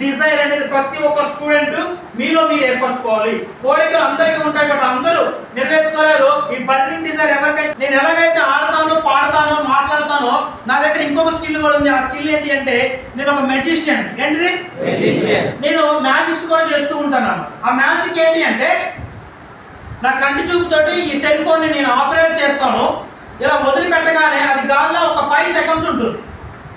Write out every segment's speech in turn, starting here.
Dzire అనేది ప్రతి ఒక్క స్టూడెంట్ మీలో మీరు ఏర్పరచుకోవాలి. కోరికలు అందరికీ ఉంటాయి, బట్ అందరూ నెరవేర్చుకోలేరు. ఈ బర్నింగ్ డిజైర్ ఎవరికైతే నేను ఎలాగైతే ఆడతానో పాడతానో మాట్లాడతానో నా దగ్గర ఇంకొక స్కిల్ కూడా ఉంది. ఆ స్కిల్ ఏంటి అంటే నేను ఒక మెజిషియన్. ఏంటిది? నేను మ్యాజిక్స్ కూడా చేస్తూ ఉంటాను. ఆ మ్యాజిక్ ఏంటి అంటే నా కంటి చూపుతోటి ఈ సెల్ ఫోన్ ని నేను ఆపరేట్ చేస్తాను. ఇలా వదిలి పెట్టగానే అది గాల్లో ఒక 5 సెకండ్స్ ఉంటుంది,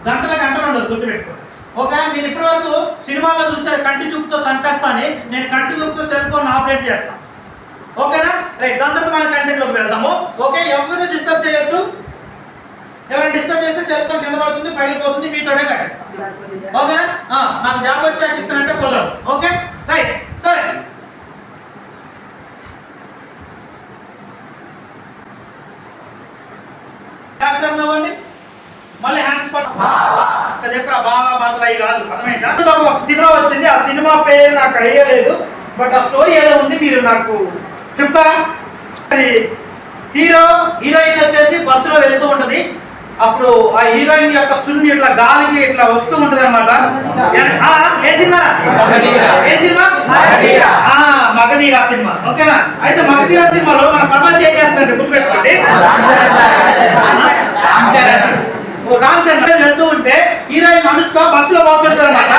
గంటలు ఉండదు. గుర్తుపెట్టుకోండి. ఓకే, మీరు ఇప్పటి వరకు సినిమాలో చూసారు కంటి చూపుతో చంపేస్తాను, నేను కంటి చూపుతో సెల్ ఫోన్ ఆపరేట్ చేస్తాను. ఓకేనా? రైట్, దాని తర్వాత మన కంటెంట్ లోకి వెళ్దాము. ఓకే, ఎవరిని డిస్టర్బ్ చేయొద్దు. ఎవరైనా డిస్టర్బ్ చేస్తే సెల్ ఫోన్ కింద పడుతుంది, పైకి పోతుంది, మీతోనే కట్టేస్తాను. ఓకేనా? నాకు జాబ్ వచ్చాక ఇస్తానంటే కుదరదు. ఓకే, రైట్, సరే. మళ్ళీ హ్యాండ్స్ చెప్పరా బాగా మాట్లాడి కాదు, అర్థమైందా? ఒక సినిమా వచ్చింది, ఆ సినిమా పేరు నాకు ఐడియా లేదు, బట్ ఆ స్టోరీ ఏదో ఉంది, మీరు నాకు చెప్తారా? అది హీరోయిన్ వచ్చేసి బస్సులో వెళ్తూ ఉంటది. అప్పుడు ఆ హీరోయిన్ యొక్క చున్ని ఇట్లా గాలికి ఇట్లా వస్తూ ఉంటది అనమాట. ఏ సినిమా? మగధీరా సినిమా. ఓకేనా? అయితే మగధీరా సినిమాలో మన ప్రభాస్ ఏం చేస్తారంటే గుర్తుపెట్టుకోండి, రామ్ చరణ్ వెళ్తూ ఉంటే హీరోయిన్ అనుష్క బస్సులో పోతుంటారు అనమాట.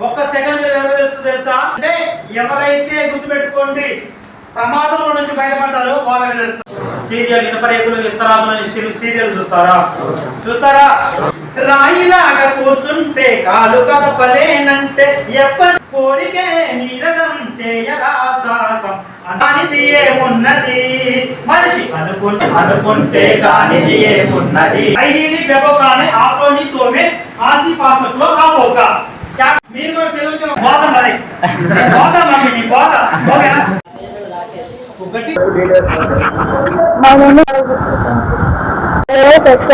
ఒక్క సెకండ్ ఎవరు తెలుస్తుంది తెలుసా? అంటే ఎవరైతే గుర్తుపెట్టుకోండి ప్రమాదంలో నుంచి బయటపడ్డారో వాళ్ళకి తెలుస్తుంది. సీరియల్ ఇనపరేకులు ఇస్తరాకులు సీరియల్ చూస్తారా? రాయిలాగా కూర్చుంటే కాలు కదపలేనంటే ఎప్పటి కోరికే నీరగం చేయరా సాహసం అనిది ఏమున్నది మనిషి అనుకుంటే కానిది ఏమున్నది. ఐదీని బెబోకానే ఆపోని సోమే ఆసి పాసక్లో ఆపోక. మీరు కూడా పిల్లలకి పోతాం మరి, పోతాం మమ్మీ, నీ పోతాం. ఓకేనా?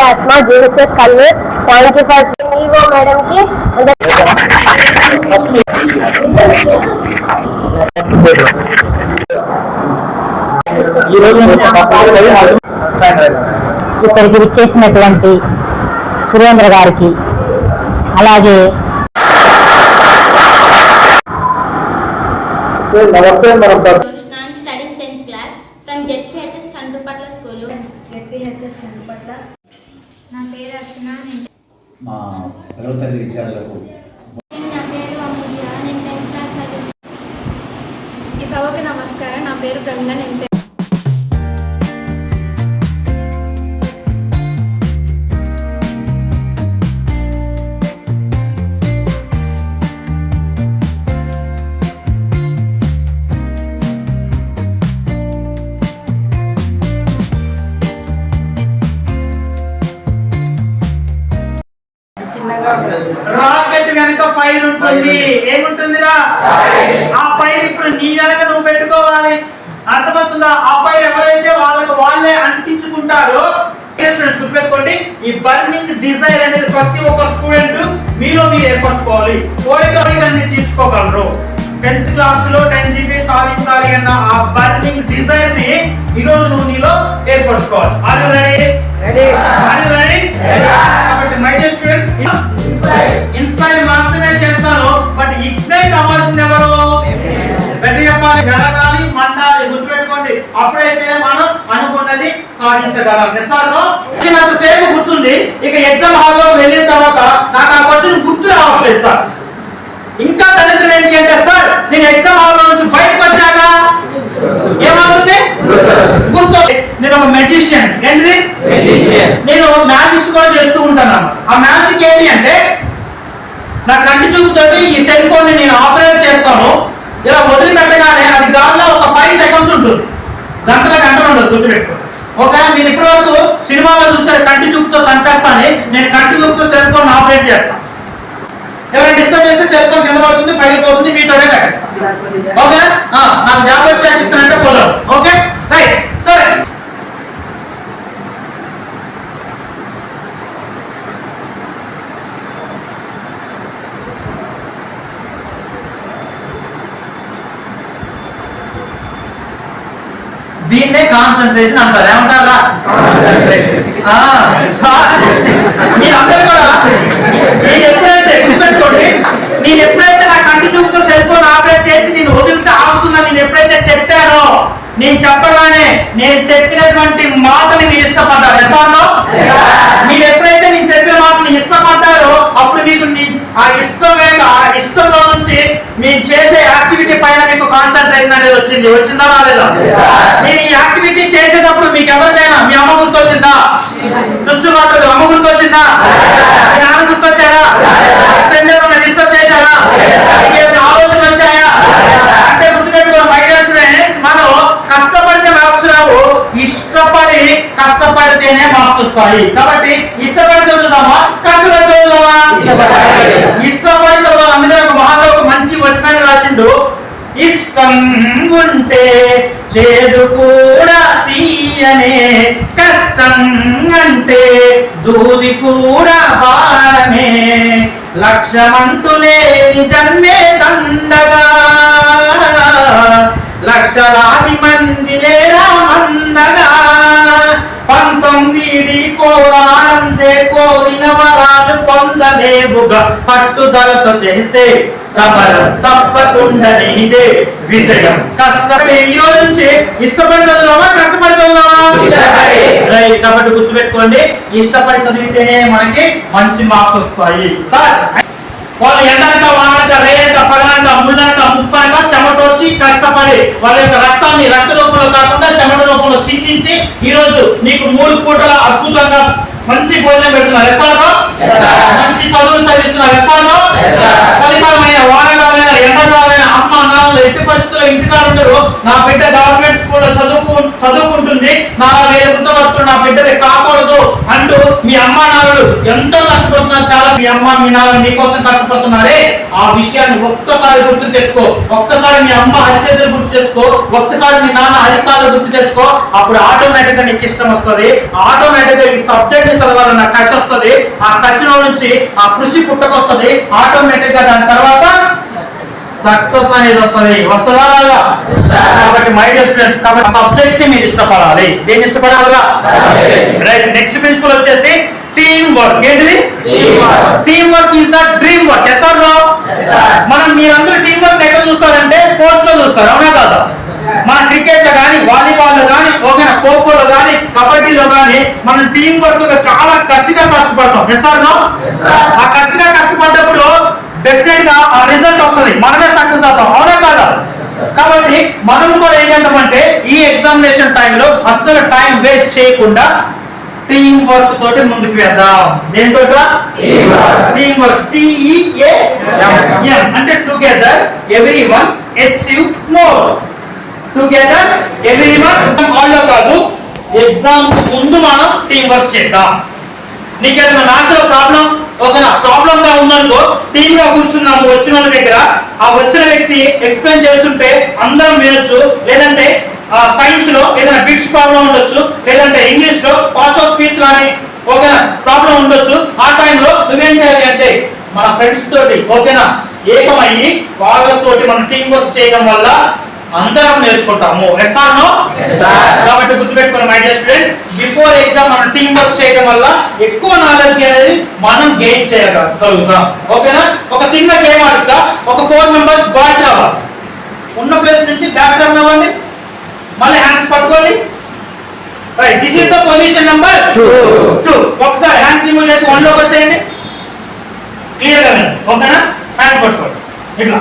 आत्मा GHS Kallur thank you for वो मैडम की ఇక్కడికి విచ్చేసినటువంటి సురేంద్ర గారికి అలాగే నమస్తే. ZPHS Chandrapatla school. ZPHS Chandrapatla. నా పేరు అర్చన. మా 10వ తరగతి విద్యార్థులకు నా పేరు అమూల్య, నేను 10th క్లాస్ చదువుతున్నాను. ఈ సభకి నమస్కారం. నా పేరు ప్రమిళ, నేను రాకెట్ వెనక ఫైర్ ఉంటుంది. ఏముంటుందిరా? ఆ ఫైర్ ఇప్పుడు నీ వెనక నువ్వు పెట్టుకోవాలి. అర్థమవుతుందా? ఆ ఫైర్ ఎవరైతే వాళ్ళే అంటించుకుంటారో స్టూడెంట్స్ గుర్తుపెట్టుకోండి, ఈ బర్నింగ్ డిజైర్ అనేది ప్రతి ఒక్క స్టూడెంట్ మీలో మీరు ఏర్పరచుకోవాలి. కోరికలన్నీ తీర్చుకోగలరు. 10th క్లాస్ లో 10 GB సాధించాలి అన్న ఆ బర్నింగ్ డిజైర్ ని ఈ రోజు నువ్వు నీలో ఏర్పరచుకోవాలి. Are you ready? కాబట్టి మై డియర్ స్టూడెంట్స్, ఇన్స్పైర్ మాత్రమే చేస్తాను, బట్ ఇగ్నైట్ అవ్వాల్సింది ఎవరు? గట్టి చెప్పాలి, వెలగాలి, మండాలి. గుర్తుపెట్టుకోండి, అప్పుడైతే మనం అనుకున్నది సాధించగలం. అంతసేపు గుర్తుంది, ఇక ఎగ్జామ్ హాల్లో వెళ్ళిన తర్వాత నాకు ఆ క్వశ్చన్ గుర్తు రావట్లేదు సార్. ఇంకా దరిద్రం ఏంటి అంటే సార్, నేను ఎగ్జామ్ హాల్ నుంచి బయటకు వచ్చాక ఏమవుతుంది? గుర్తు. నేను ఒక మెజిషియన్. ఏంటిది? నేను మ్యాజిక్స్ కూడా చేస్తూ ఉంటాను. ఆ మ్యాజిక్ ఏంటి అంటే నా కంటి చూపుతోటి ఈ సెల్ ఫోన్ ని నేను ఆపరేట్ చేస్తాను. ఇలా వదిలి పెట్టగానే అది గాల్లో ఒక 5 సెకండ్స్ ఉంటుంది, గంటలు ఉండదు. గుర్తుపెట్టుకోండి. ఓకే, మీరు ఇప్పటి వరకు సినిమాలో చూసారు కంటి చూపుతో చంపేస్తాను, నేను కంటి చూపుతో సెల్ ఫోన్ ఆపరేట్ చేస్తాను. ఎవరైనా డిస్టర్బ్ చేస్తే సెల్ ఫోన్ కింద పడుతుంది, పైకి పోతుంది, మీతోనే కట్టేస్తాను. ఓకేనా? నాకు జాబ్ వచ్చాక ఇస్తానంటే కుదరదు. ఓకే, రైట్, సరే. దీన్నే కాన్సంట్రేషన్ అంటారు. ఏమంటారా? కాన్సంట్రేషన్. మీరు చేసే యాక్టివిటీ పైన మీకు కాన్సన్ట్రేషన్ అనేది వచ్చిందా రాలేదా? నేను ఈ యాక్టివిటీ చేసేటప్పుడు మీకు ఎవరికైనా మీ అమ్మ గుర్తొచ్చిందా? చూసుకోవట్లేదు, అమ్మ గుర్తొచ్చిందా? మీ నాన్న గుర్తొచ్చారా? ఫ్రెండ్ ఏమైనా డిస్టర్బ్ చేశారా? మీకేమైనా ఆలోచన వచ్చాయా? అంటే గుర్తుపెట్టుకోండి మై డియర్ స్టూడెంట్స్, మనం కష్టపడితే మార్క్స్ రావు, ఇష్టపడి కష్టపడితేనే మార్క్స్ వస్తాయి. కాబట్టి ఇష్టపడి చదువుదామా, కష్టపడి చదువుదామా? ఇష్టపడి చదువుదాం. అందుకని ఒక మహాలో ఒక మంచి వచనాన్ని రాసిండు, ఇష్టం ఉంటే చేదు కూడా తీయనే, కష్టం అంటే దూది కూడా భారమే, లక్ష్యమంటూ లేని జన్మే దండగా, లక్షలాది మంది లేరా మందగా, 19 కోరానందే కోరిన వరాలు పొందలేవుగా, పట్టుదలతో చేస్తే సమరం తప్పకుండా నీదే విజయం. కష్టపడి ఈ రోజు నుంచి ఇష్టపడి చదువుదామా, కష్టపడి చదువుదామా? రైట్. కాబట్టి గుర్తుపెట్టుకోండి, ఇష్టపడి చదివితేనే మనకి మంచి మార్క్స్ వస్తాయి. సార్ వాళ్ళు ఎండనక వానక రేయక పగలనక ముళ్ళనక ముప్పనక చెమటోచి కష్టపడి వాళ్ళ యొక్క రక్తాన్ని రక్త రూపంలో కాకుండా చెమట రూపంలో చిందించి ఈ రోజు మీకు 3 పూటల అద్భుతంగా మంచి భోజనం పెడుతున్నారు. ఎస్ఆర్నో? మంచి చదువులు చదివిస్తున్నారు. ఎస్ఆర్నో? చలికాలమైన వానకాలమైన ఎండాకాలమైన అమ్మ నాన్నలు ఎట్టి పరిస్థితుల్లో ఇంటికాడ ఉండరు. నా బిడ్డ గవర్నమెంట్ స్కూల్లో చదువుకుంటుంది, నా వేరే వృద్ధవర్తులు నా బిడ్డని కాకూడదు అంటూ మీ అమ్మ నాన్నలు ఎంతో కష్టపడుతున్నారు. చాలా మీ అమ్మ మీ నాన్న నీకోసం కష్టపడుతున్నారే, ఆ విషయాన్ని ఒక్కసారి గుర్తు తెచ్చుకో. ఒక్కసారి మీ అమ్మ హరిచేతులు గుర్తు తెచ్చుకో, ఒక్కసారి మీ నాన్న హరికాళ్ళు గుర్తు తెచ్చుకో. అప్పుడు ఆటోమేటిక్ గా నీకు ఇష్టం వస్తుంది. ఆటోమేటిక్ గా ఈ సబ్జెక్ట్ చదవాలన్న కసి వస్తుంది. ఆ కసిలో నుంచి ఆ కృషి పుట్టకొస్తుంది. ఆటోమేటిక్ గా దాని తర్వాత సక్సెస్ అనేది వస్తుందా రాదా? కాబట్టి మై డియర్ స్టూడెంట్స్, కాబట్టి సబ్జెక్ట్ ని మీరు ఇష్టపడాలి. దేన్ని ఇష్టపడాలిగా? రైట్. నెక్స్ట్ ప్రిన్సిపల్ వచ్చేసి టీమ్ వర్క్. ఏంటిది? Team work is the dream work. Yes or no? మనం మీరందరూ టీమ్ వర్క్ ఎక్కడ చూస్తారంటే స్పోర్ట్స్ లో చూస్తారు, అవునా కాదా? మన క్రికెట్ లో కానీ, వాలీబాల్ లో కానీ, ఓకేనా, ఖోఖోలో కానీ, కబడ్డీలో కానీ మనం టీమ్ వర్క్ చాలా కసిగా కష్టపడతాం. Yes or no? ఆ కసిగా కష్టపడ్డప్పుడు డెఫినెట్ గా ఆ రిజల్ట్ వస్తుంది, మనమే సక్సెస్ అవుతాం, అవునా కాదా? కాబట్టి మనం కూడా ఏం చేద్దామంటే ఈ ఎగ్జామినేషన్ టైంలో అస్సలు టైం వేస్ట్ చేయకుండా టీమ్ వర్క్ తోటి ముందుకు వెళ్దాం. దేంతో? Team work. TEAM అంటే together everyone achieve more. Together everyone ఆల్లో కాదు, ఎగ్జామ్ ముందు మనం టీమ్ వర్క్ చేద్దాం. నీకేదైనా మ్యాథ్స్ లో ప్రాబ్లం గా ఉందనుకో, టీమ్ గా కూర్చున్నాము వచ్చిన వాళ్ళ దగ్గర, ఆ వచ్చిన వ్యక్తి ఎక్స్ప్లెయిన్ చేస్తుంటే అందరం వినొచ్చు. లేదంటే సైన్స్ లో ఏదైనా బిట్స్ ప్రాబ్లం ఉండొచ్చు, లేదంటే ఇంగ్లీష్ లో పార్ట్స్ ఆఫ్ స్పీచ్ కానీ ఓకేనా ప్రాబ్లం ఉండొచ్చు. ఆ టైంలో నువ్వేం చేయాలి అంటే మన ఫ్రెండ్స్ తోటి ఓకేనా ఏకమయ్యి వాళ్ళతోటి మనం టీమ్ వర్క్ చేయడం వల్ల అందరం నేర్చుకుంటాము. Yes or no? కాబట్టి గుర్తుపెట్టుకోండి my dear students, before exam మనం టీమ్ వర్క్ చేయడం వల్ల ఎక్కువ నాలెడ్జ్ అనేది మనం గెయిన్ చేయగలుగుతాం. ఓకేనా? ఒక చిన్న గేమ్ ఆడుతా. ఒక 4 మెంబర్స్ బాయ్స్ రావాలి. ఉన్న ప్లేస్ నుంచి బ్యాక్ టర్న్ అవ్వండి, మళ్ళీ హ్యాండ్స్ పట్టుకోండి. Right. This is the position number 2. ఒకసారి హ్యాండ్స్ రిమూవ్ చేసి 1 లోకి వచ్చేయండి. క్లియర్ గా వినండి, ఓకేనా? హ్యాండ్స్ పట్టుకోండి ఇట్లా.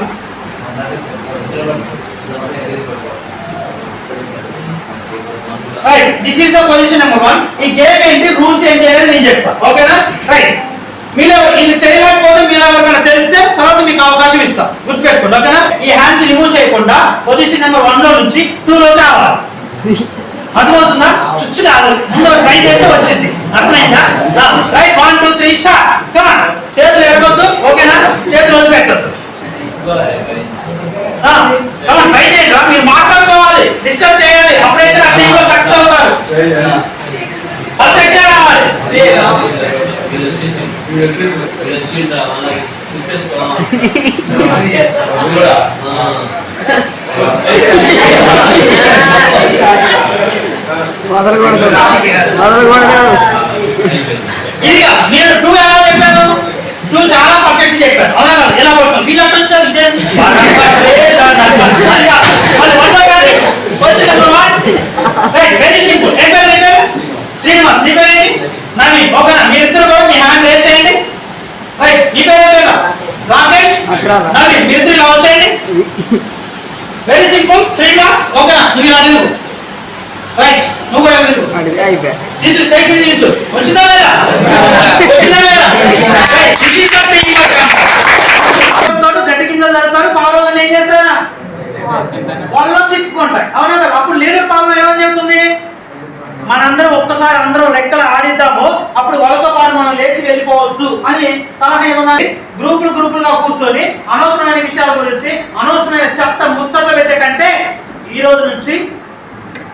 Right. This is the position number 1. ఈ గేమ్ ఏంటి, రూల్స్ ఏంటి అనేది నేను చెప్తా, ఓకేనా? రైట్. మీలో ఇది చేయలేకపోతే మీరు ఎవరికైనా తెలిస్తే తర్వాత మీకు అవకాశం ఇస్తా, గుర్తుపెట్టుకోండి, ఓకేనా? ఈ హ్యాండ్స్ రిమూవ్ చేయకుండా పొజిషన్ నెంబర్ 1 లో నుంచి 2 లోకి రావాలి. అర్థమవుతుందా? చుచ్చు కాదు, ముందు ట్రై చేస్తే వచ్చింది. అర్థమైందా? రైట్. 1 2 3 స్టార్ట్. కమాన్. చేతులు ఎరగొద్దు, ఓకేనా? చేతులు వదిలిపెట్టొద్దు. కమాన్ ట్రై చేయండి. మీరు మాట్లాడుకోవాలి, డిస్కస్ చేయాలి, అప్పుడైతే ఆ టీంలో సక్సెస్ అవుతారు. పర్ఫెక్ట్ గా రావాలి. ఇదిగా నేను 2 ఎలా చెప్పాను? 2 చాలా పర్ఫెక్ట్ చెప్పాను, అవునా కదా? ఎలా పడుతుంది వీళ్ళు అట్లా వచ్చారు. Very simple. శ్రీనివాస్ నీ పేరేంటి? నవీ, ఓకేనా? మీరిద్దరు కూడా మీ హ్యాండ్ రేస్ చేయండి. రైట్. నీ పేరు రాకేష్, నవీ, మీరిద్దరు ఇలా వచ్చేయండి. వెరీ సింపుల్ 3 మార్క్స్ ఓకేనా నువ్వు ఇలా అడుగు రైట్ నువ్వు కూడా అడుగు ఇది సైకిల్ ఇది వచ్చిందా లేదా వచ్చిందా లేదా గట్టి కింద జరుగుతారు పావులు ఏం చేస్తారా వాళ్ళు చిక్కుకుంటాయి అవునా కదా అప్పుడు లీడర్ పావులు ఏమని చెబుతుంది మనందరం ఒక్కసారి అందరూ లెక్కలు ఆడిద్దాము అప్పుడు వాళ్ళతో పాటు మనం లేచి వెళ్ళిపోవచ్చు అని సలహా ఏమన్నా గ్రూపులుగా కూర్చొని అనవసరమైన విషయాల గురించి అనవసరమైన చెత్త ముచ్చట్లు పెట్టే కంటే ఈ రోజు నుంచి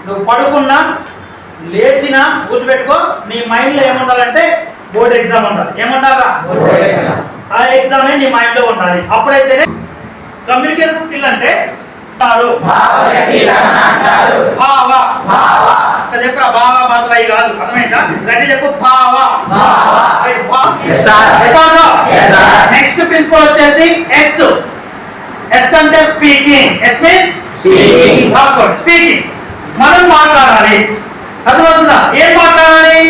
నువ్వు పడుకున్నా లేచినా గుర్తుపెట్టుకో నీ మైండ్ లో ఏముండాలంటే బోర్డ్ ఎగ్జామ్ ఉండాలి ఏముండాలా ఆ ఎగ్జామే నీ మైండ్ లో ఉండాలి అప్పుడైతేనే కమ్యూనికేషన్ స్కిల్ అంటే చెప్పరా బావా బదలై కాదు అర్థమైందా గట్టి చెప్పు బావా నెక్స్ట్ ప్రిన్సిపల్ వచ్చేసి ఎస్ ఎస్ అంటే స్పీకింగ్ ఎస్ మీన్స్ స్పీకింగ్ మనం మాట్లాడాలి అర్థమవుతుందా ఏం మాట్లాడాలి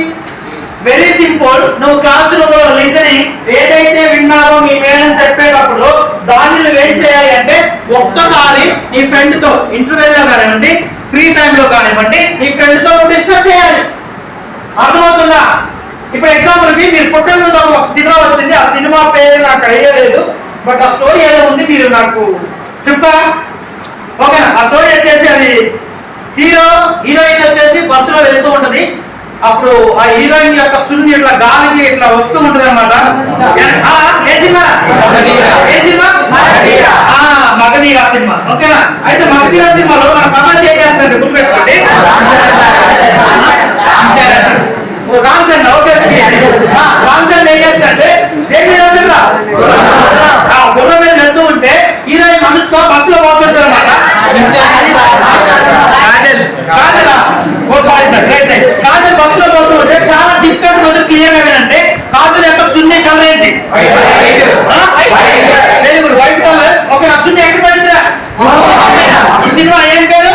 వెరీ సింపుల్ నువ్వు క్లాస్ రూమ్ లో లిజనింగ్ ఏదైతే విన్నావో మీ మేడం చెప్పేటప్పుడు దాన్ని నువ్వు ఏం చేయాలి అంటే ఒక్కసారి నీ ఫ్రెండ్ తో ఇంటర్వ్యూలో కానివ్వండి ఫ్రీ టైమ్ లో కానివ్వండి నీ ఫ్రెండ్ తో డిస్కస్ చేయాలి అర్థమవుతుందా ఇప్పుడు ఎగ్జాంపుల్ కి మీరు పుట్టిన ఒక సినిమా వచ్చింది ఆ సినిమా పేరు నాకు ఐడియా లేదు బట్ ఆ స్టోరీ ఏదో ఉంది మీరు నాకు చెప్తారా ఓకేనా ఆ స్టోరీ వచ్చేసి అది హీరోయిన్ వచ్చేసి బస్సులో వెళ్తూ ఉంటది అప్పుడు ఆ హీరోయిన్ యొక్క చున్ని ఇట్లా గాలికి ఇట్లా వస్తూ ఉంటది అనమాట మగధీరా సినిమా ఓకేనా అయితే మగధీరా సినిమాలో మన ప్రభాస్ ఏం చేస్తారంటే గుర్తుపెట్టుకోండి రామ్ చరణ్ ఓకే రామ్ చరణ్ ఏం చేస్తారంటే గుర్ర మీద వెళ్తూ ఉంటే హీరోయిన్ మనసుతో బస్సులో పోతుంటారు అనమాట కాజల్ బస్సులో పోతూ ఉంటే చాలా డిఫరెంట్ కొంచెం క్లియర్ గా అంటే కాజల్ యొక్క చున్నీ కలర్ ఏంటి very good white colour okay నా చున్నీ ఎక్కడ పడిందా ఈ సినిమా ఏం పేరు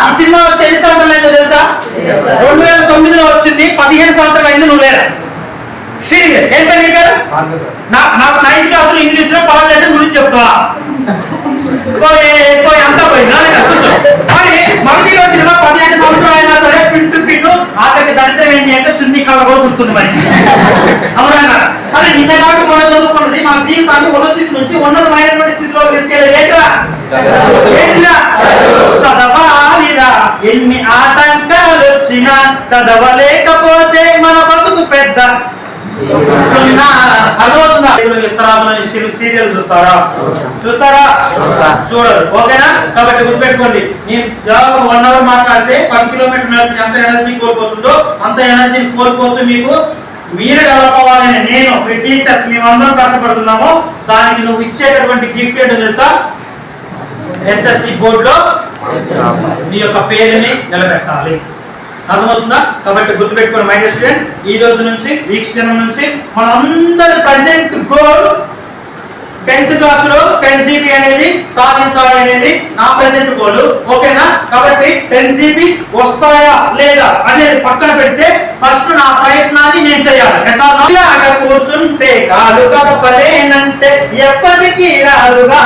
ఈ సినిమా వచ్చి ఎన్ని సంవత్సరాలు అయిందో తెలుసా 2009లో వచ్చింది 15 సంవత్సరాలు అయింది నువ్వు లేరా ఏం పేరు నీ పేరు నాకు 9th క్లాస్ లో ఇంగ్లీష్ లో పాపులేషన్ గురించి చెప్తావా అంతా పోయింది కూర్చో మరి మగధీరా సినిమా 15 సంవత్సరాలు అయినా సరే పిన్ టు పిన్ ఆఖరికి దరిద్రం ఏంటి అంటే చున్నీ కళ కూడా గుర్తుంది మరి అవునా కానీ నిన్న నాటి మనం చదువుకున్నది మన జీవితాన్ని ఉన్న స్థితి నుంచి ఉన్నతమైనటువంటి స్థితిలో తీసుకెళ్ళేట్రా చదవాలిరా ఎన్ని ఆటంకాలు వచ్చినా చదవలేకపోతే మన బతుకు పెద్ద అర్థమవుతుందా సీరియల్ చూస్తారా చూడరు ఓకేనా కాబట్టి గుర్తుపెట్టుకోండి నేను జవాబు 1 అవర్ మాట్లాడితే 10 కిలోమీటర్లు ఎంత ఎనర్జీ కోల్పోతుందో అంత ఎనర్జీని కోల్పోతూ మీకు మీరు డెవలప్ అవ్వాలని నేను మీ టీచర్స్ మేమందరం కష్టపడుతున్నాము దానికి నువ్వు ఇచ్చేటటువంటి గిఫ్ట్ ఏంటో తెలుసా ఎస్ఎస్సి బోర్డులో నీ యొక్క పేరుని నిలబెట్టాలి అర్థమవుతుందా కాబట్టి గుర్తుపెట్టుకోండి మై డియర్ స్టూడెంట్స్ ఈ రోజు నుంచి ఈ క్షణం నుంచి మన అందరి ప్రెసెంట్ గోల్ 10th క్లాస్ లో 10 GB అనేది సాధించాలి అనేది నా ప్రెసెంట్ గోల్ ఓకేనా కాబట్టి 10 GB వస్తాయా లేదా అనేది పక్కన పెడితే ఫస్ట్ నా ప్రయత్నాన్ని నేను చేయాలి కూర్చుంటే కాదు కదపలేనంటే ఎప్పటికీ రాదుగా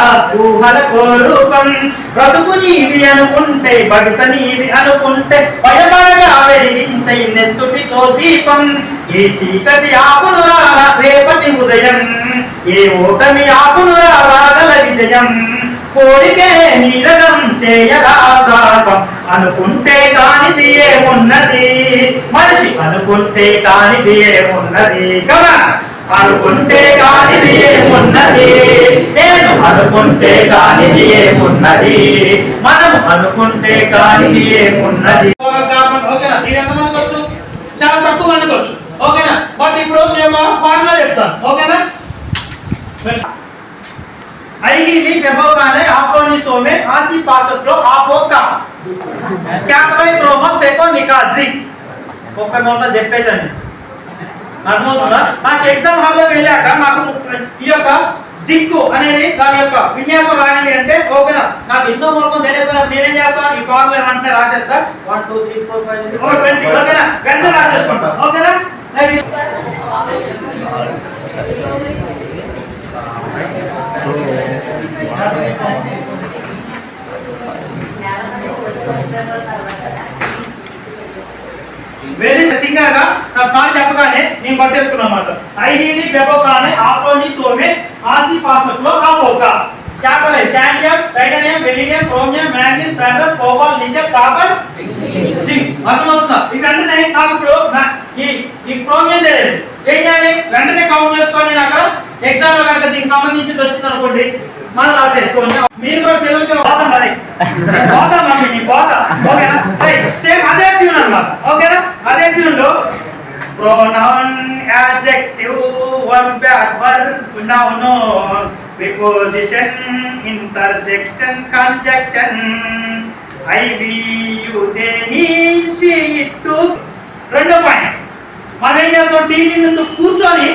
ఊహల కోరుకం బ్రతుకు నీది అనుకుంటే భక్త నీది అనుకుంటే భయపడగా వెలిగించే నెత్తుటితో దీపం ఈ చీకటి ఆపునురా రేపటి ఉదయం ఏ ఓటమి ఆపునురా రాగల విజయం కోరికే నీరగం చేయరా సాహసం అనుకుంటే కానిది ఏమున్నది మనిషి అనుకుంటే కానిది ఏమున్నది కదా అనుకుంటే కానిది ఏమున్నది నేను అనుకుంటే కానిది ఏమున్నది మనం అనుకుంటే కానిది ఏమున్నది ఓకేనా మీరు ఎంతమందికి వచ్చు చాలా తక్కువ మందికి వచ్చు ఓకేనా బట్ ఇప్పుడు నేను ఫార్ములా చెప్తాను ఓకేనా ఐగిలి బెబోకానే ఆపోని సోమే ఆసి పాసట్లో ఆపోకా స్కాటరై క్రోమా ఫెకో నికాజి ఒక్క మొత్తం చెప్పేసాను అర్థమవుతుందా నాకు ఎగ్జామ్ హాల్లో వెళ్ళాక నాకు ఈ యొక్క జిక్కు అనేది దాని యొక్క విన్యాసం రాయండి అంటే ఓకేనా నాకు ఎన్నో మూలకం తెలియకపోయినా నేనేం చేస్తా ఈ ఫార్ములా అంటే రాసేస్తా 1 2 3 4 5 6 20 ఓకేనా వెంటనే రాసేసుకుంటా ఓకేనా ఐహిలి బెబోకానే ఆపోని సోమే ఆసి పాసక్లో కాపోకా స్కాటలై scandium titanium vanadium chromium manganese ferrous cobalt nickel copper zinc అర్థమవుతుందా ఇక వెంటనే నాకు ఇప్పుడు ఈ క్రోమియం తెలియదు ఏం చేయాలి వెంటనే కౌంట్ చేసుకొని నేను అక్కడ ఎగ్జామ్ లో కనుక దీనికి సంబంధించి వచ్చింది అనుకోండి మనం రాసేసుకోండి మీరు కూడా పిల్లలకి పోతాం మరి పోతాం మమ్మీ నీ పోతా ఓకేనా సేమ్ అదే ట్యూన్ అన్నమాట ఓకేనా అదే ట్యూన్ లో pronoun adjective verb noun preposition interjection conjunction I we you they he she it to రెండో పాయింట్ మనం ఏం చేస్తాం టీవీ ముందు కూర్చొని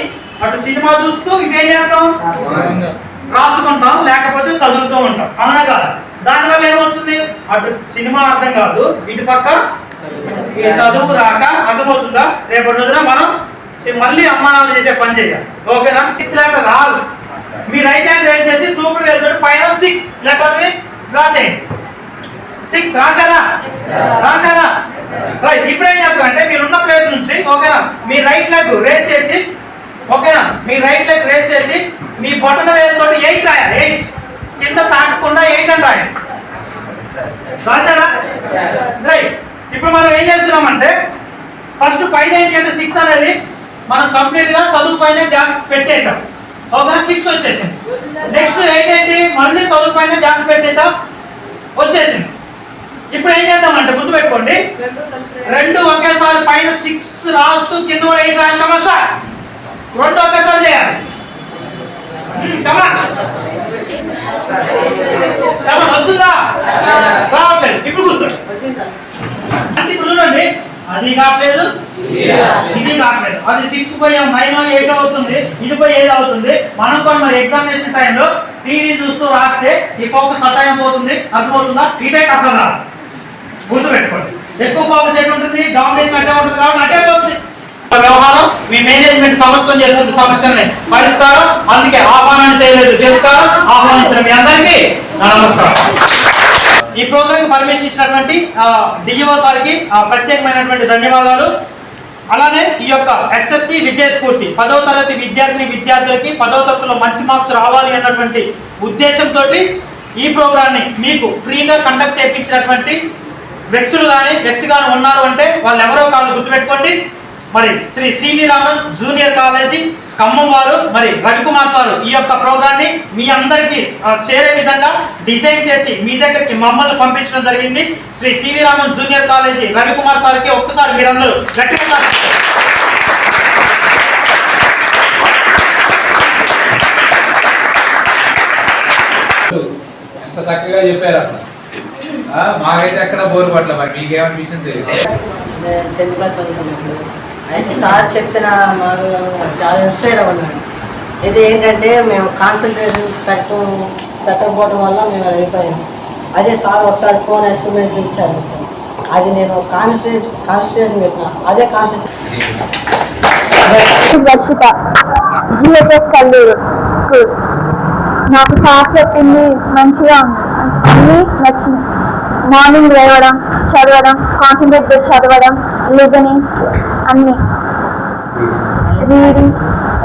అటు సినిమా చూస్తూ ఇదేం చేస్తాం రాసుకుంటాం లేకపోతే చదువుతూ ఉంటాం అవునా కాదు దానివల్ల ఏమవుతుంది అటు సినిమా అర్థం కాదు ఇటు పక్క చదువు రాక అర్థమవుతుందా రేపటి రోజున మనం మళ్ళీ అమ్మానాలు చేసే పని చేయాలి ఓకేనా 6 లెటర్ రాదు మీ రైట్ హ్యాండ్ రైట్ చేసి సూపర్ వేసుకొని పైన 6 లెటర్ ని డ్రా చేయండి 6 రాసారా రైట్ ఇప్పుడు ఏం చేస్తారంటే మీరు ఉన్న ప్లేస్ నుంచి ఓకేనా మీ రైట్ లెగ్ రేస్ చేసి ఓకేనా మీ రైట్ లెగ్ రేస్ చేసి మీ బొటన వేలుతో 8 రాయాలి 8 కింద తాకకుండా 8 అని రాయండి రాసారా రైట్ ఇప్పుడు మనం ఏం చేస్తున్నామంటే ఫస్ట్ పైన ఏంటి అంటే 6 అనేది మనం కంప్లీట్ గా చదువు పైన జాస్తి పెట్టేసాం ఓకే 6 వచ్చేసింది నెక్స్ట్ 8 ఏంటి మళ్ళీ చదువు పైన జాస్తి పెట్టేసాం వచ్చేసింది ఇప్పుడు ఏం చేద్దామంటే గుర్తుపెట్టుకోండి రెండు ఒకేసారి పైన 6 రాస్తూ కింద 8 రాయాలి కమా రెండు ఒకేసారి చేయాలి వస్తుందా రావట్లేదు ఇప్పుడు కూర్చోండి అంటే ఇప్పుడు చూడండి అది కావట్లేదు ఇది కావట్లేదు అది 6 పోయి 9 8 అవుతుంది ఇది పోయి 7 అవుతుంది మనం కూడా మరి ఎగ్జామినేషన్ టైంలో టీవీ చూస్తూ రాస్తే ఈ ఫోకస్ అటాయం పోతుంది అర్థమవుతుందా ఇటే అసలు రాదు గుర్తుపెట్టుకోండి ఎక్కువ ఫోకస్ ఎట్లా ఉంటుంది డామినేషన్ అట్టే ఉంటుంది కాబట్టి అట్టే పోతుంది వ్యవహారం మీ మేనేజ్మెంట్ సమస్తం చేస్తుంది సమస్యల్ని పరిష్కారం అందుకే ఆహ్వానాన్ని చేయలేదు తిరస్కారం ఆహ్వానించిన మీ అందరికీ నమస్కారం ఈ ప్రోగ్రామ్ కి పర్మిషన్ ఇచ్చినటువంటి డిజిఓ సార్కి ప్రత్యేకమైనటువంటి ధన్యవాదాలు అలానే ఈ యొక్క ఎస్ఎస్సి విజయస్ఫూర్తి 10వ తరగతి విద్యార్థులకి 10వ తరగతిలో మంచి మార్క్స్ రావాలి అన్నటువంటి ఉద్దేశంతో ఈ ప్రోగ్రామ్ని మీకు ఫ్రీగా కండక్ట్ చేయించినటువంటి వ్యక్తి గాని ఉన్నారు అంటే వాళ్ళు ఎవరో కాదు గుర్తుపెట్టుకోండి మరి Shri C V Raman junior college Khammam వారు మరి రవికుమార్ సార్ ఈ యొక్క ప్రోగ్రామ్ ని మీ అందరికి చేరే విధంగా డిజైన్ చేసి మీ దగ్గరికి మమ్మల్ని పంపించడం జరిగింది Shri C V Raman junior college Ravikumar sir కి ఒక్కసారి మీరందరూ గట్టిగా ఎంత చక్కగా చెప్పారు అసలు మాకైతే ఎక్కడ బోర్ పట్ల మరి మీకేమనిపించింది టెన్త్ క్లాస్ చదువుతున్నప్పుడు అయితే సార్ చెప్పిన మాకు చాలా ఇన్స్పైర్ అవ్వన్నాడు ఇది ఏంటంటే మేము కాన్సన్ట్రేషన్ పెట్టకపోవడం వల్ల మేము అయిపోయాము అదే సార్ ఒకసారి ఫోన్ ఎక్స్పీరియన్స్ ఇచ్చారు సార్ అది నేను కాన్సన్ట్రేషన్ పెట్టిన అదే concentration Varshitha GSS Kalluru school నాకు సార్ చెప్పింది మంచిగా ఉంది అన్నీ నచ్చినాయి మార్నింగ్ లేవడం చదవడం కాన్సన్ట్రేట్ చేసి చదవడం లిజనింగ్ అన్నీ రీడింగ్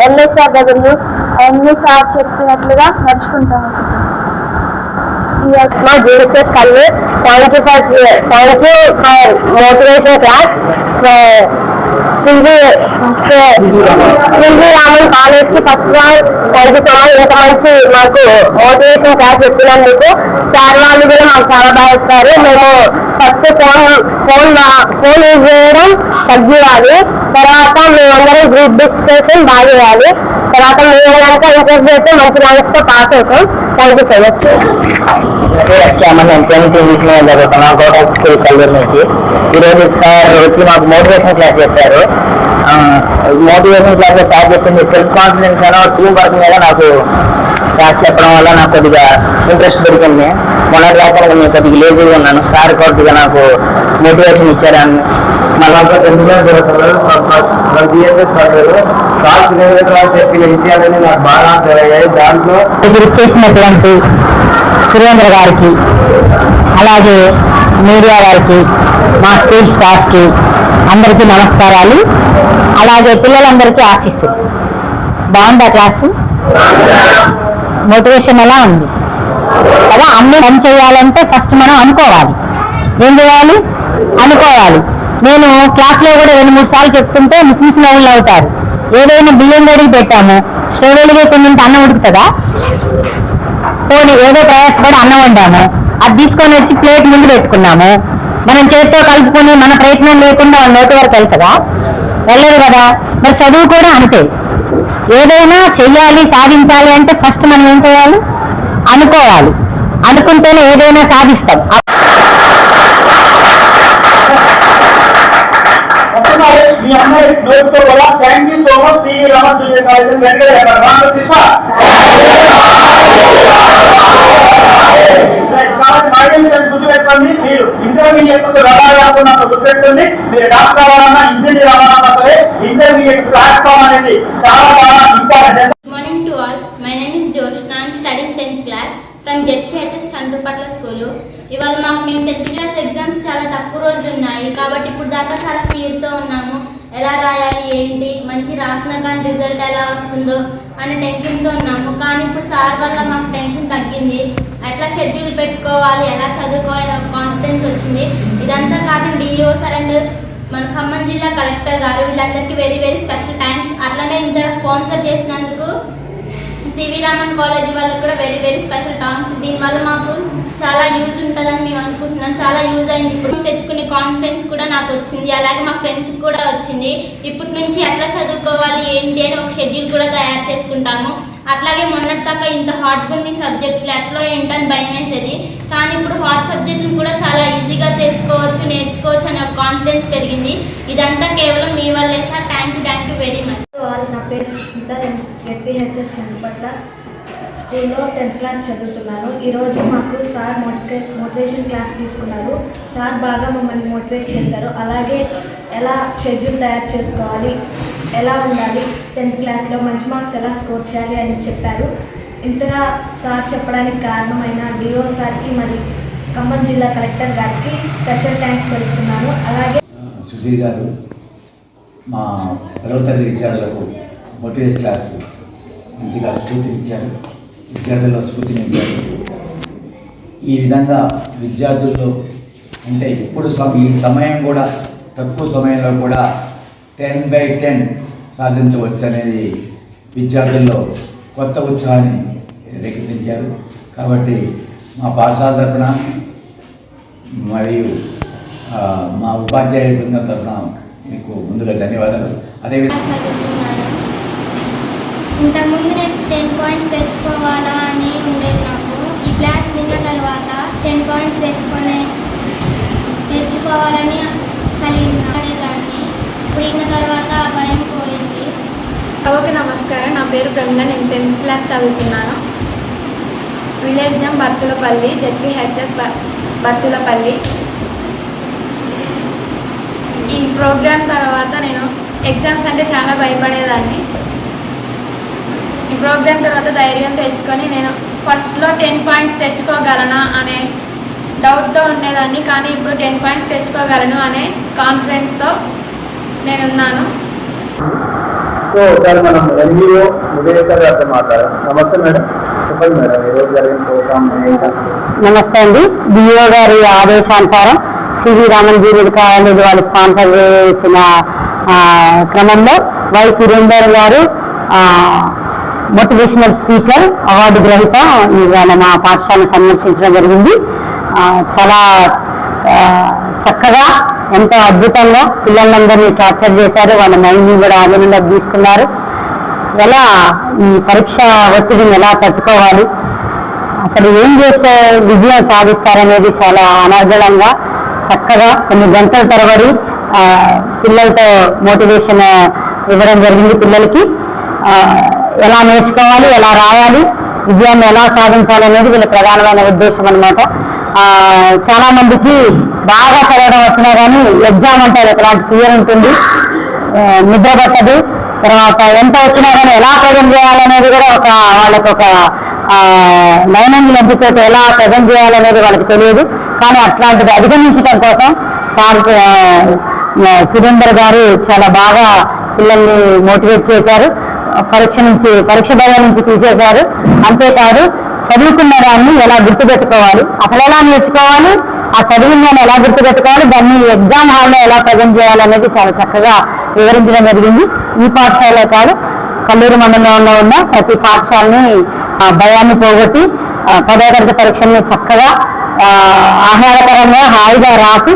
LSRW అన్ని సార్ చెప్పినట్లుగా నడుచుకుంటాము మా GSS Kalluru thank you for motivation class Shri Raman college కి first thank you so much ఇంత మంచి మాకు మోటివేషన్ క్లాస్ చెప్పినందుకు సార్ వాళ్ళు కూడా మాకు చాలా బాగా ఇస్తారు మేము ఫస్ట్ ఫోన్ యూజ్ చేయడం తగ్గివ్వాలి తర్వాత మేమందరం గ్రూప్ డిస్కషన్ బాగా చేయాలి తర్వాత మేము కనుక ఇంట్రెస్ట్ చేస్తే మంచి మార్క్స్ తో పాస్ అవుతాం థ్యాంక్ యూ సో మచ్ జరుగుతున్నా గోడల్ స్కూల్ కల్లూరు నుంచి ఈరోజు సార్ వచ్చి మాకు మోటివేషన్ క్లాస్ చెప్పారు మోటివేషన్ క్లాస్ లో సార్ చెప్పింది సెల్ఫ్ కాన్ఫిడెన్స్ అనో టీం వర్క్ మీద నాకు సార్ చెప్పడం వల్ల నాకు కొద్దిగా ఇంట్రెస్ట్ దొరికింది మొన్నటి దాకా నేను కొద్దిగా లేజీగా ఉన్నాను సార్ కొద్దిగా నాకు మోటివేషన్ ఇచ్చారని మళ్ళీ చెప్పిన విషయాలని నాకు బాగా జరిగాయి దాంట్లో ఇచ్చేసినటువంటి సురేంద్ర గారికి అలాగే మీడియా వారికి మా స్కూల్ స్టాఫ్కి అందరికీ నమస్కారాలు అలాగే పిల్లలందరికీ ఆశీస్సులు బాగుందా క్లాసు? మోటివేషన్ ఎలా ఉంది కదా? అన్నీ పని చేయాలంటే ఫస్ట్ మనం అనుకోవాలి. ఏం చేయాలి? అనుకోవాలి. నేను క్లాస్లో కూడా 2-3 సార్లు చెప్తుంటే ముస్లిమ్స్ నవ్వులు అవుతారు. ఏదైనా బియ్యం గడికి పెట్టాము, స్టవ్ వెలిగేకుండా అన్నం ఉడుకుతుందా? పోనీ ఏదో ప్రయాసపడి అన్నం వండాము, అది తీసుకొని వచ్చి ప్లేట్ ముందు పెట్టుకున్నాము, మనం చేతితో కలుపుకొని మన ప్రయత్నం లేకుండా నోటి వరకు వెళ్తుందా? వెళ్ళదు కదా. మరి చదువు కూడా అంతే. ఏదైనా చెయ్యాలి, సాధించాలి అంటే ఫస్ట్ మనం ఏం చేయాలి? అనుకోవాలి. అనుకుంటేనే ఏదైనా సాధిస్తాం. మీ అమ్మాయి నోటితో కూడా thank you so much C V Raman junior college గుర్తుపెట్టుకోండి. మీరు ఇంటర్మీడియట్ రలా కాకుండా గుర్తుపెట్టుకోండి. మీరు డాక్టర్ అవ్వాలన్నా, ఇంజనీర్ అవ్వాలన్నా సరే ఇంటర్మీడియట్ ప్లాట్ఫామ్ అనేది చాలా చాలా important. Good morning to all. My name is Joshna. I am studying 10th class from ZPHS Chandrapatla school. ఇవాళ మేము 10th క్లాస్ ఎగ్జామ్స్ చాలా తక్కువ రోజులు ఉన్నాయి కాబట్టి ఇప్పుడు దాకా చాలా ఫీర్తో ఉన్నాము. ఎలా రాయాలి, ఏంటి, మంచి రాసిన కానీ రిజల్ట్ ఎలా వస్తుందో అనే టెన్షన్తో ఉన్నాము. కానీ ఇప్పుడు సార్ వల్ల మాకు టెన్షన్ తగ్గింది. ఎట్లా షెడ్యూల్ పెట్టుకోవాలి, ఎలా చదువుకోవాలి నాకు కాన్ఫిడెన్స్ వచ్చింది. ఇదంతా కాదు డిఓ సార్ అండ్ మన ఖమ్మం జిల్లా కలెక్టర్ గారు వీళ్ళందరికీ వెరీ వెరీ స్పెషల్ థ్యాంక్స్. అట్లనే ఇంత స్పాన్సర్ చేసినందుకు సివి రామన్ కాలేజీ వాళ్ళకి కూడా వెరీ వెరీ స్పెషల్ థ్యాంక్స్. దీనివల్ల మాకు చాలా యూజ్ ఉంటుందని మేము అనుకుంటున్నాం. చాలా యూజ్ అయింది. ఇప్పుడు తెచ్చుకునే కాన్ఫిడెన్స్ కూడా నాకు వచ్చింది, అలాగే మా ఫ్రెండ్స్కి కూడా వచ్చింది. ఇప్పటి నుంచి ఎట్లా చదువుకోవాలి ఏంటి అని ఒక షెడ్యూల్ కూడా తయారు చేసుకుంటాము. అట్లాగే మొన్నటి దాకా ఇంత హార్డ్గా ఉంది సబ్జెక్టులు ఎట్లా ఏంటని భయం వేసేది, కానీ ఇప్పుడు హార్డ్ సబ్జెక్టులు కూడా చాలా ఈజీగా తెలుసుకోవచ్చు, నేర్చుకోవచ్చు అనే ఒక కాన్ఫిడెన్స్ పెరిగింది. ఇదంతా కేవలం మీ వల్లే sir. Thank you very much. నా పేరు సుస్మిత. నేను ZPHS చంద్రపట్ల స్కూల్లో 10th క్లాస్ చదువుతున్నాను. ఈరోజు మాకు సార్ మోటివేషన్ క్లాస్ తీసుకున్నారు. సార్ బాగా మమ్మల్ని మోటివేట్ చేశారు. అలాగే ఎలా షెడ్యూల్ తయారు చేసుకోవాలి, ఎలా ఉండాలి, 10th క్లాస్లో మంచి మార్క్స్ ఎలా స్కోర్ చేయాలి అని చెప్పారు. ఇంతగా సార్ చెప్పడానికి కారణమైన డిఓ సార్కి మరి ఖమ్మం జిల్లా కలెక్టర్ గారికి స్పెషల్ థ్యాంక్స్ తెలుపుతున్నాను. అలాగే సుధీర్ గారు మా 10వ తరగతి విద్యార్థులకు మోటివేషన్ క్లాస్ మంచిగా స్ఫూర్తినిచ్చారు, విద్యార్థుల్లో స్ఫూర్తినిచ్చారు. ఈ విధంగా విద్యార్థుల్లో అంటే ఇప్పుడు ఈ సమయం కూడా తక్కువ సమయంలో కూడా 10/10 సాధించవచ్చు అనేది విద్యార్థుల్లో కొత్త ఉత్సాహాన్ని రేకెత్తించారు. కాబట్టి మా పాఠశాల తరఫున మరియు మా ఉపాధ్యాయ బృందం తరఫున మీకు ముందుగా ధన్యవాదాలు. అదేవిధంగా ఇంతకుముందు నేను 10 పాయింట్స్ తెచ్చుకోవాలా అని ఉండేది నాకు. ఈ క్లాస్ విన్న తర్వాత 10 పాయింట్స్ తెచ్చుకోవాలని కలిగినదాన్ని. ఇప్పుడు ఇన్న తర్వాత ఆ భయం పోయింది. ఓకే, నమస్కారం. నా పేరు ప్రమిళ. నేను 10th క్లాస్ చదువుతున్నాను. Village name Battulapalli, ZPHS Battulapalli. ఈ ప్రోగ్రామ్ తర్వాత నేను ఎగ్జామ్స్ అంటే చాలా భయపడేదాన్ని. ఈ ప్రోగ్రామ్ తర్వాత ధైర్యం తెచ్చుకొని నేను ఫస్ట్లో 10 పాయింట్స్ తెచ్చుకోగలనా అనే డౌట్తో ఉండేదాన్ని, కానీ ఇప్పుడు 10 పాయింట్స్ తెచ్చుకోగలను అనే కాన్ఫిడెన్స్తో నేనున్నాను. సో సార్ మనం ఎన్జిఓ విజయకర్ గారితో మాట్లాడారు. నమస్తే మేడం, చెప్పండి మేడం ఈరోజు జరిగిన ప్రోగ్రామ్. నమస్తే అండి. డిఓ గారి ఆదేశానుసారం సివి రామన్ జూనియర్ కాలేజ్ వాళ్ళు స్పాన్సర్ చేసిన క్రమంలో వై సురేందర్ గారు మోటివేషనల్ స్పీకర్ అవార్డు గ్రహీత ఇవాళ మా పాఠశాలను సందర్శించడం జరిగింది. చాలా చక్కగా ఎంతో అద్భుతంగా పిల్లలందరినీ క్యాప్చర్ చేశారు. వాళ్ళ మైండ్ని కూడా ఆధీనంలోకి తీసుకున్నారు. ఎలా ఈ పరీక్ష ఒత్తిడిని ఎలా తట్టుకోవాలి, అసలు ఏం చేస్తే విజయం సాధిస్తారనేది చాలా అనర్గళంగా చక్కగా కొన్ని గంటల తరబడి పిల్లలతో మోటివేషన్ ఇవ్వడం జరిగింది. పిల్లలకి ఎలా నేర్చుకోవాలి, ఎలా రాయాలి, విజయాన్ని ఎలా సాధించాలి అనేది వీళ్ళ ప్రధానమైన ఉద్దేశం అన్నమాట. చాలా మందికి బాగా చదవడం వచ్చినా కానీ ఎగ్జామ్ అంటే ఎలాంటి ఫియర్ ఉంటుంది, నిద్ర పట్టదు. తర్వాత ఎంత వచ్చినా కానీ ఎలా ప్రజెంట్ చేయాలనేది కూడా వాళ్ళకి ఒక దైనందిన ఎంపికతో ఎలా ప్రజెంట్ చేయాలనేది వాళ్ళకి తెలియదు. కానీ అట్లాంటిది అధిగమించడం కోసం సార్ సురేందర్ గారు చాలా బాగా పిల్లల్ని మోటివేట్ చేశారు. పరీక్ష భయం నుంచి తీసేశారు. అంతేకాదు చదువుకున్న దాన్ని ఎలా గుర్తుపెట్టుకోవాలి, అసలు ఎలా నేర్చుకోవాలి, ఆ చదివిన దాన్ని ఎలా గుర్తుపెట్టుకోవాలి, దాన్ని ఎగ్జామ్ హాల్లో ఎలా ప్రజెంట్ చేయాలనేది చాలా చక్కగా వివరించడం జరిగింది. ఈ పాఠశాల కాదు, కల్లూరు మండలంలో ఉన్న ప్రతి పాఠశాలని భయాన్ని పోగొట్టి 10వ తరగతి పరీక్షల్ని చక్కగా ఆహ్లాదకరంగా హాయిగా రాసి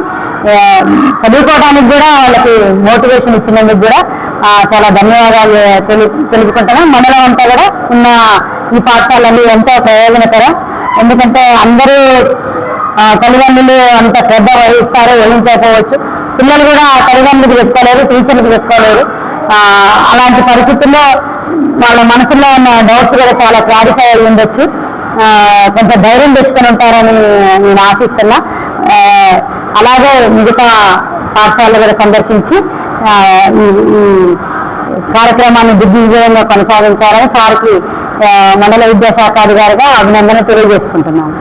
చదువుకోవడానికి కూడా వాళ్ళకి మోటివేషన్ ఇచ్చినందుకు కూడా చాలా ధన్యవాదాలు తెలుపుకుంటున్నాం. మండలం అంతా కూడా ఉన్న ఈ పాఠశాలలు ఎంతో ప్రయోజనకరం. ఎందుకంటే అందరూ తల్లిదండ్రులు అంత శ్రద్ధ వహించకపోవచ్చు, పిల్లలు కూడా తల్లిదండ్రులకు చెప్పుకోలేరు, టీచర్లకు చెప్పుకోలేరు. అలాంటి పరిస్థితుల్లో వాళ్ళ మనసులో ఉన్న డౌట్స్ కూడా చాలా క్లారిఫై అయి ఉండొచ్చు. కొంచెం ధైర్యం తెచ్చుకొని ఉంటారని నేను ఆశిస్తున్నా. అలాగే మిగతా పాఠశాలలు కూడా సందర్శించి ఈ కార్యక్రమాన్ని దిగ్విజయంగా కొనసాగించాలని సార్కి మండల విద్యాశాఖ అధికారిగా అభినందన తెలియజేసుకుంటున్నాను.